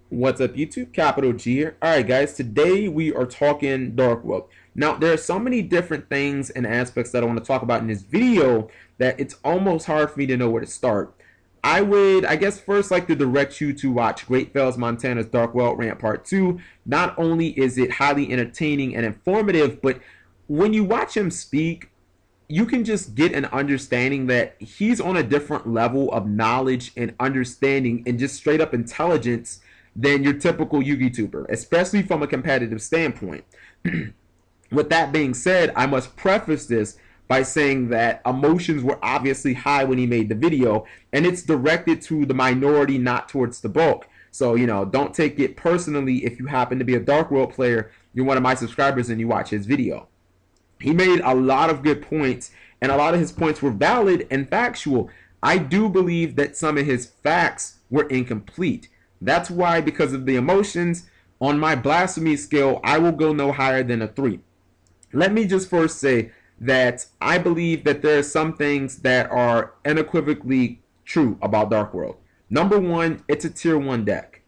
What's up, YouTube? Capital G here. Alright guys, today we are talking Dark World. Now, there are so many different things and aspects that I want to talk about in this video that it's almost hard for me to know where to start. I would, I guess, first like to direct you to watch Great Fells Montana's Dark World Rant Part 2. Not only is it highly entertaining and informative, but when you watch him speak, you can just get an understanding that he's on a different level of knowledge and understanding and just straight up intelligence than your typical YouTuber, especially from a competitive standpoint. With that being said, I must preface this by saying that emotions were obviously high when he made the video, and it's directed to the minority, not towards the bulk. So, don't take it personally if you happen to be a Dark World player, you're one of my subscribers, and you watch his video. He made a lot of good points, and a lot of his points were valid and factual. I do believe that some of his facts were incomplete. That's why, because of the emotions, on my blasphemy scale, I will go no higher than a 3. Let me just first say that I believe that there are some things that are unequivocally true about Dark World. Number one, it's a tier 1 deck.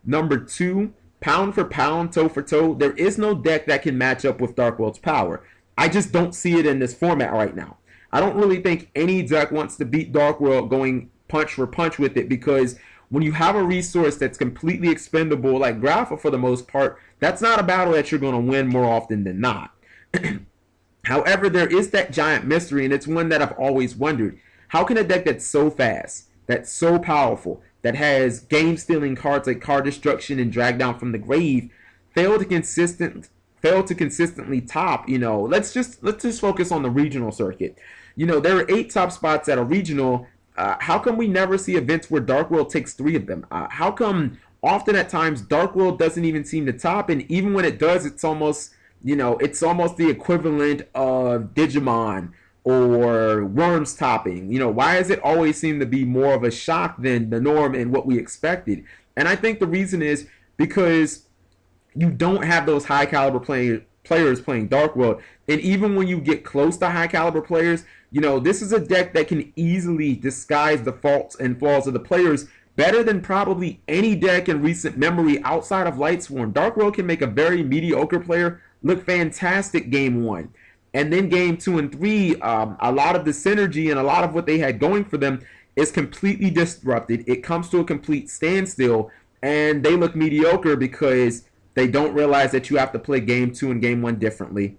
Number two, pound for pound, toe for toe, there is no deck that can match up with Dark World's power. I just don't see it in this format right now. I don't really think any deck wants to beat Dark World going punch for punch with it, because when you have a resource that's completely expendable like Grapha for the most part, that's not a battle that you're going to win more often than not. However, there is that giant mystery, and it's one that I've always wondered. How can a deck that's so fast, that's so powerful, that has game-stealing cards like Card Destruction and Drag Down from the Grave fail to consistently top? Let's just focus on the regional circuit. There are 8 top spots at a regional. How come we never see events where Dark World takes 3 of them? How come often at times Dark World doesn't even seem to top, and even when it does, it's almost the equivalent of Digimon or Worms topping? Why does it always seem to be more of a shock than the norm and what we expected? And I think the reason is because you don't have those high caliber players playing Dark World. And even when you get close to high caliber players, this is a deck that can easily disguise the faults and flaws of the players better than probably any deck in recent memory outside of Lightsworn. Dark World can make a very mediocre player look fantastic game 1. And then game 2 and 3, a lot of the synergy and a lot of what they had going for them is completely disrupted. It comes to a complete standstill, and they look mediocre because they don't realize that you have to play game 2 and game 1 differently.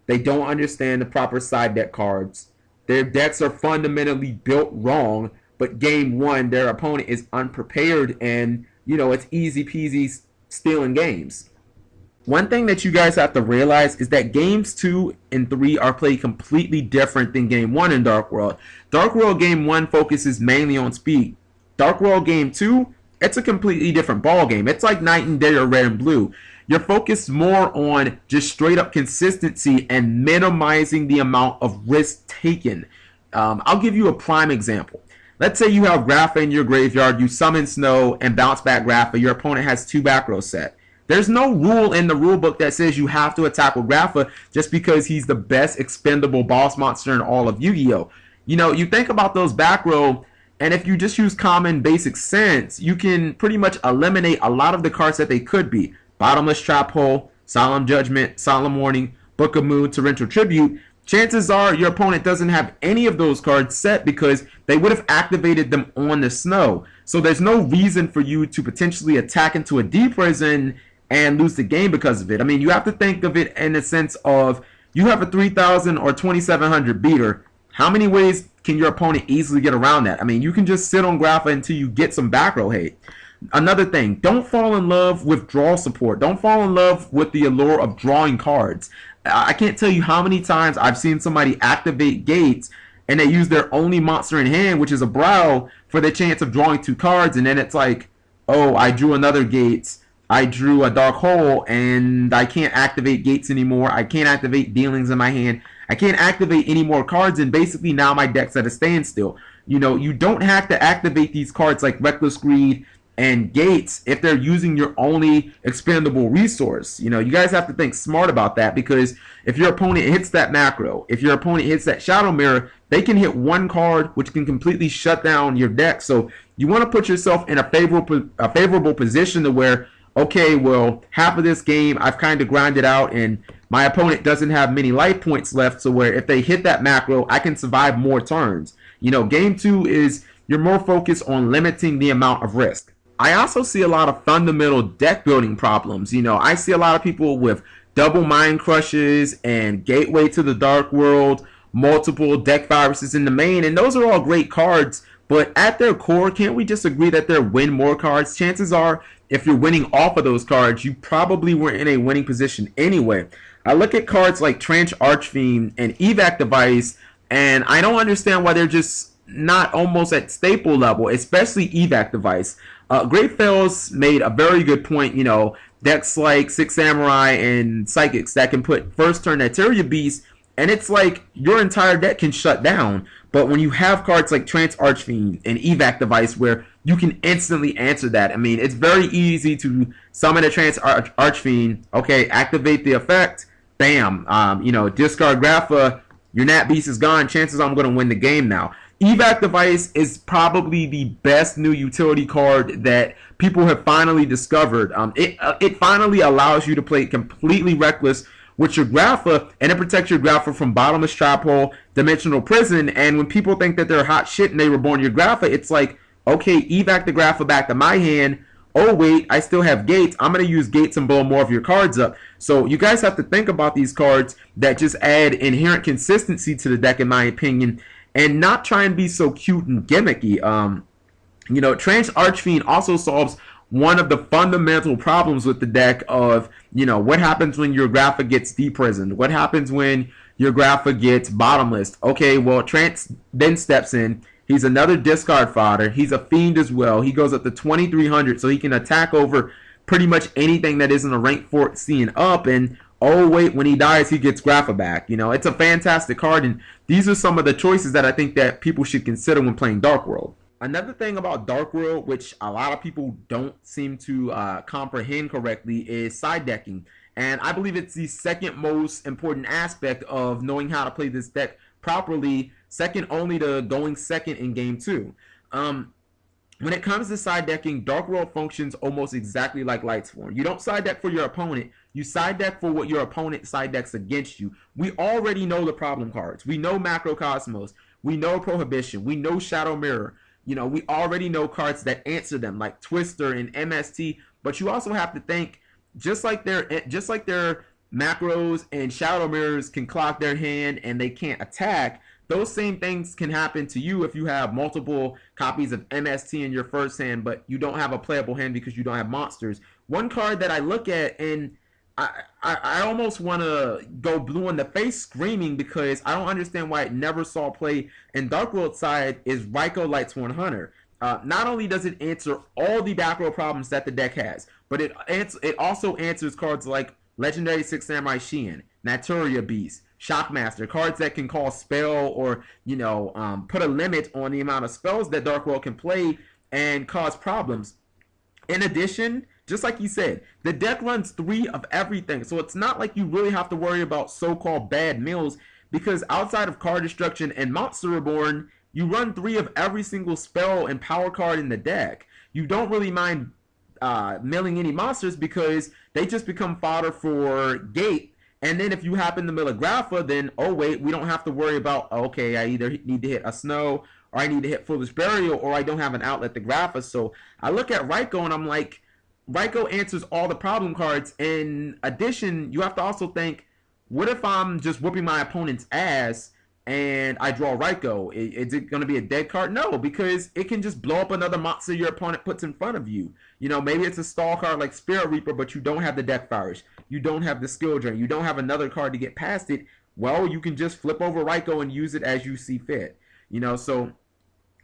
They don't understand the proper side deck cards. Their decks are fundamentally built wrong, but game 1, their opponent is unprepared, and, it's easy peasy stealing games. One thing that you guys have to realize is that games 2 and 3 are played completely different than game 1 in Dark World. Dark World game 1 focuses mainly on speed. Dark World game 2, it's a completely different ball game. It's like night and day or red and blue. You're focused more on just straight up consistency and minimizing the amount of risk taken. I'll give you a prime example. Let's say you have Grapha in your graveyard, you summon Snow and bounce back Grapha. Your opponent has 2 back rows set. There's no rule in the rulebook that says you have to attack with Grapha just because he's the best expendable boss monster in all of Yu-Gi-Oh! You think about those back row, and if you just use common basic sense, you can pretty much eliminate a lot of the cards that they could be. Bottomless Trap Hole, Solemn Judgment, Solemn Warning, Book of Moon, Torrential Tribute. Chances are your opponent doesn't have any of those cards set because they would have activated them on the Snow. So there's no reason for you to potentially attack into a deep prison and lose the game because of it. I mean, you have to think of it in the sense of you have a 3,000 or 2,700 beater. How many ways can your opponent easily get around that? I mean, you can just sit on Grapha until you get some back row hate. Another thing, don't fall in love with draw support. Don't fall in love with the allure of drawing cards. I can't tell you how many times I've seen somebody activate gates and they use their only monster in hand, which is a Brow, for the chance of drawing 2 cards, and then it's like, oh, I drew another Gates, I drew a Dark Hole, and I can't activate Gates anymore. I can't activate Dealings in my hand. I can't activate any more cards, and basically now my deck's at a standstill. You don't have to activate these cards like Reckless Greed and gates if they're using your only expendable resource. You know, you guys have to think smart about that, because if your opponent hits that macro, if your opponent hits that shadow mirror, they can hit one card which can completely shut down your deck. So you want to put yourself in a favorable position to where, okay, well, half of this game I've kind of grinded out and my opponent doesn't have many life points left, so where if they hit that macro, I can survive more turns. You know, game 2 is you're more focused on limiting the amount of risk. I also see a lot of fundamental deck building problems. You know, I see a lot of people with double Mind Crushes and Gateway to the Dark World, multiple deck viruses in the main, and those are all great cards, but at their core, can't we just agree that they're win more cards? Chances are, if you're winning off of those cards, you probably were in a winning position anyway. I look at cards like Trench Archfiend and Evac Device, and I don't understand why they're just not almost at staple level, especially Evac Device. Great Fails made a very good point. You know, decks like Six Samurai and Psychics that can put first turn Eteria Beast, and it's like your entire deck can shut down. But when you have cards like Trance Archfiend and Evac Device where you can instantly answer that, I mean, it's very easy to summon a Trance Archfiend, okay, activate the effect, bam, you know, discard Grapha, your Nat Beast is gone, chances are I'm going to win the game now. Evac Device is probably the best new utility card that people have finally discovered. It finally allows you to play completely reckless with your Grapha, and it protects your Grapha from Bottomless Trap Hole, Dimensional Prison, and when people think that they're hot shit and they reborn your Grapha, it's like, okay, evac the Grapha back to my hand. Oh wait, I still have gates. I'm going to use gates and blow more of your cards up. So you guys have to think about these cards that just add inherent consistency to the deck, in my opinion, and not try and be so cute and gimmicky. You know, Trance Archfiend also solves one of the fundamental problems with the deck of, you know, what happens when your Grapha gets deprisoned? What happens when your Grapha gets bottomless? Okay, well, Trance then steps in. He's another discard fodder. He's a fiend as well. He goes up to 2,300, so he can attack over pretty much anything that isn't a rank 14 and up. And oh wait, when he dies, he gets Grapha back. You know, it's a fantastic card, and these are some of the choices that I think that people should consider when playing Dark World. Another thing about Dark World, which a lot of people don't seem to comprehend correctly, is side decking. And I believe it's the second most important aspect of knowing how to play this deck properly, second only to going second in game 2. When it comes to side decking, Dark World functions almost exactly like Lightsworn. You don't side deck for your opponent, you side deck for what your opponent side decks against you. We already know the problem cards. We know Macrocosmos, we know Prohibition, we know Shadow Mirror. You know, we already know cards that answer them, like Twister and MST. But you also have to think, just like their macros and shadow mirrors can clock their hand and they can't attack, those same things can happen to you if you have multiple copies of MST in your first hand, but you don't have a playable hand because you don't have monsters. One card that I look at and I almost want to go blue in the face screaming because I don't understand why it never saw play in Dark World side is Raikou Lightsworn Hunter. Not only does it answer all the back row problems that the deck has, but it also answers cards like Legendary Six Samurai Shiin, Naturia Beast, Shockmaster, cards that can call spell or, you know, put a limit on the amount of spells that Dark World can play and cause problems. In addition, just like you said, the deck runs 3 of everything, so it's not like you really have to worry about so-called bad mills, because outside of card destruction and Monster Reborn, you run 3 of every single spell and power card in the deck. You don't really mind milling any monsters because they just become fodder for gate. And then if you happen to mill a Grapha, then oh wait, we don't have to worry about, okay, I either need to hit a Snow, or I need to hit Foolish Burial, or I don't have an outlet to Grapha. So I look at Raikou and I'm like, Raikou answers all the problem cards. In addition, you have to also think, what if I'm just whooping my opponent's ass and I draw Raikou? Is it going to be a dead card? No, because it can just blow up another monster your opponent puts in front of you. You know, maybe it's a stall card like Spirit Reaper, but you don't have the deck Firish. You don't have the Skill Drain. You don't have another card to get past it. Well, you can just flip over Raikou and use it as you see fit. You know, so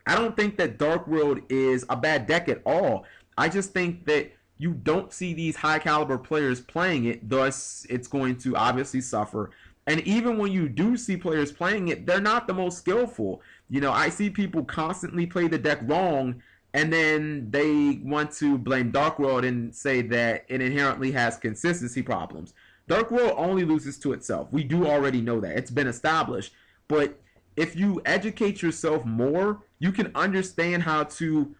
I don't think that Dark World is a bad deck at all. I just think that you don't see these high caliber players playing it, thus it's going to obviously suffer. And even when you do see players playing it, they're not the most skillful. You know, I see people constantly play the deck wrong and then they want to blame Dark World and say that it inherently has consistency problems. Dark World only loses to itself. We do already know that. It's been established. But if you educate yourself more, you can understand how to,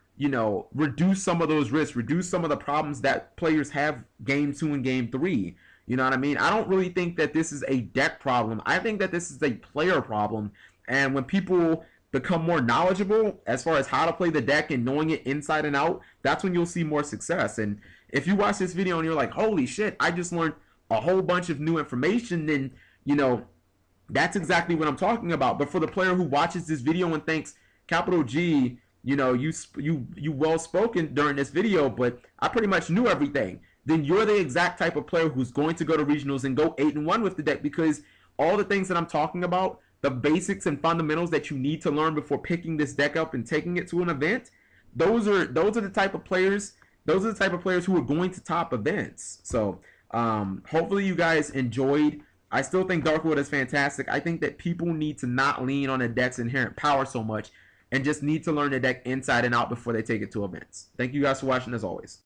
reduce some of those risks, reduce some of the problems that players have game 2 and game 3. You know what I mean? I don't really think that this is a deck problem. I think that this is a player problem. And when people become more knowledgeable as far as how to play the deck and knowing it inside and out, that's when you'll see more success. And if you watch this video and you're like, holy shit, I just learned a whole bunch of new information, then, that's exactly what I'm talking about. But for the player who watches this video and thinks, Capital G, you well spoken during this video, but I pretty much knew everything, then you're the exact type of player who's going to go to regionals and go 8-1 with the deck, because all the things that I'm talking about, the basics and fundamentals that you need to learn before picking this deck up and taking it to an event, those are the type of players. Those are the type of players who are going to top events. So hopefully you guys enjoyed. I still think Dark World is fantastic. I think that people need to not lean on a deck's inherent power so much and just need to learn the deck inside and out before they take it to events. Thank you guys for watching as always.